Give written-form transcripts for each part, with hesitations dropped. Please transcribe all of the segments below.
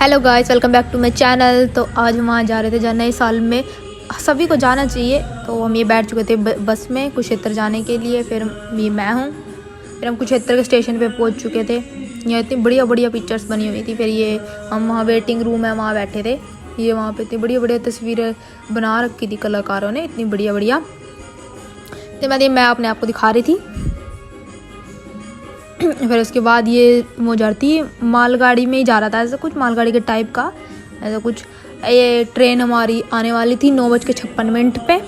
Hello guys, welcome back to my channel. तो आज हम वहाँ जा रहे थे जहाँ नए साल में सभी को जाना चाहिए। तो हम ये बैठ चुके थे बस में कुरुक्षेत्र जाने के लिए। फिर ये मैं हूँ। फिर हम कुरुक्षेत्र के स्टेशन पे पहुँच चुके थे। यहाँ इतनी बढ़िया बढ़िया पिक्चर्स बनी हुई थी। फिर ये हम वहाँ वेटिंग रूम है, वहाँ बैठे थे। ये वहाँ पे इतनी बढ़िया बढ़िया तस्वीरें बना रखी थी कलाकारों ने, इतनी बढ़िया बढ़िया। तो मैं अपने आप को दिखा रही थी। फिर उसके बाद ये वो जाती मालगाड़ी में ही जा रहा था, ऐसा कुछ मालगाड़ी के टाइप का, ऐसा कुछ। ये ट्रेन हमारी आने वाली थी 9:56 पे।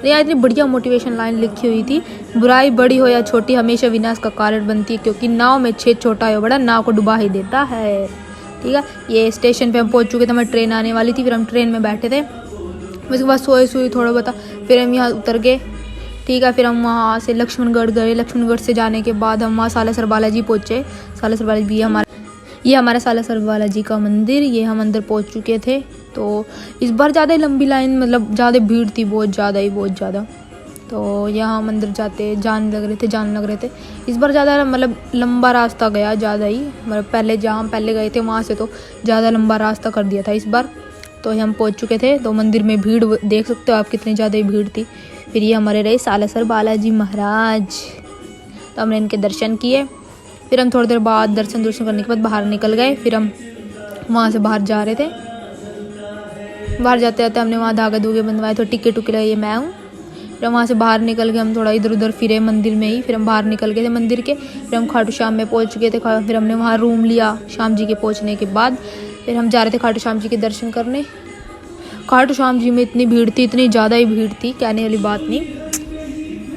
यहाँ इतनी बढ़िया मोटिवेशन लाइन लिखी हुई थी, बुराई बड़ी हो या छोटी हमेशा विनाश का कारण बनती है, क्योंकि नाव में छेद छोटा हो बड़ा नाव को डुबा ही देता है। ठीक है, ये स्टेशन पे हम पहुँच चुके थे। हमारी ट्रेन आने वाली थी। फिर हम ट्रेन में बैठे थे। उसके बाद सोए थोड़ा बता। फिर हम यहाँ उतर गए। ठीक है, फिर हम वहाँ से लक्ष्मणगढ़ गए। लक्ष्मणगढ़ से जाने के बाद हम वहाँ सालासर बालाजी पहुँचे। सालासर बालाजी भी ये हमारा सालासर बालाजी का मंदिर। ये हम अंदर पहुँच चुके थे। तो इस बार ज़्यादा लंबी लाइन, मतलब ज़्यादा भीड़ थी, बहुत ज़्यादा। तो यहाँ हम अंदर जाने लग रहे थे। इस बार ज़्यादा मतलब लंबा रास्ता गया, ज़्यादा ही, मतलब पहले जहाँ हम पहले गए थे वहाँ से तो ज़्यादा लंबा रास्ता कर दिया था इस बार। तो हम पहुँच चुके थे। तो मंदिर में भीड़ देख सकते हो आप, कितनी ज़्यादा ही भीड़ थी। फिर ये हमारे रहे सालासर बालाजी महाराज। तो हमने इनके दर्शन किए। फिर हम थोड़ी देर बाद दर्शन करने के बाद बाहर निकल गए। फिर हम वहाँ से बाहर जा रहे थे। बाहर जाते हमने वहाँ धागे धूगे बंधवाए, तो टिक्के टुके लगे, ये मैं हूँ। फिर हम वहाँ से बाहर निकल गए। हम थोड़ा इधर उधर फिरे मंदिर में ही। फिर हम बाहर निकल गए थे मंदिर के। फिर हम खाटू श्याम में पहुँच चुके थे। फिर हमने वहाँ रूम लिया। श्याम जी के पहुँचने के बाद फिर हम जा रहे थे खाटू श्याम जी के दर्शन करने। खाटू श्याम जी में इतनी भीड़ थी, इतनी ज़्यादा ही भीड़ थी, कहने वाली बात नहीं।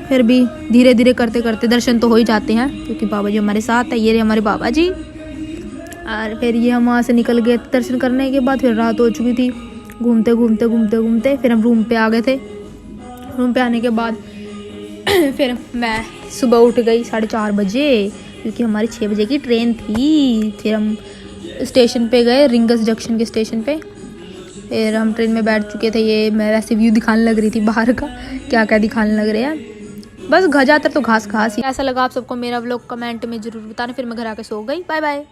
फिर भी धीरे धीरे करते करते दर्शन तो हो ही जाते हैं, क्योंकि बाबा जी हमारे साथ है। ये रहे हमारे बाबा जी। और फिर ये हम वहाँ से निकल गए दर्शन करने के बाद। फिर रात हो चुकी थी। घूमते फिर हम रूम पे आ गए थे। रूम पे आने के बाद फिर मैं सुबह उठ गई 4:30 बजे, क्योंकि हमारी 6 बजे की ट्रेन थी। फिर हम स्टेशन पे गए, रिंगस जंक्शन के स्टेशन पे। फिर हम ट्रेन में बैठ चुके थे। ये मैं वैसे व्यू दिखाने लग रही थी बाहर का, क्या क्या दिखाने लग रहे हैं। बस ज़्यादातर तो घास ही। ऐसा लगा आप सबको मेरा व्लॉग कमेंट में ज़रूर बताना। फिर मैं घर आके सो गई। Bye bye.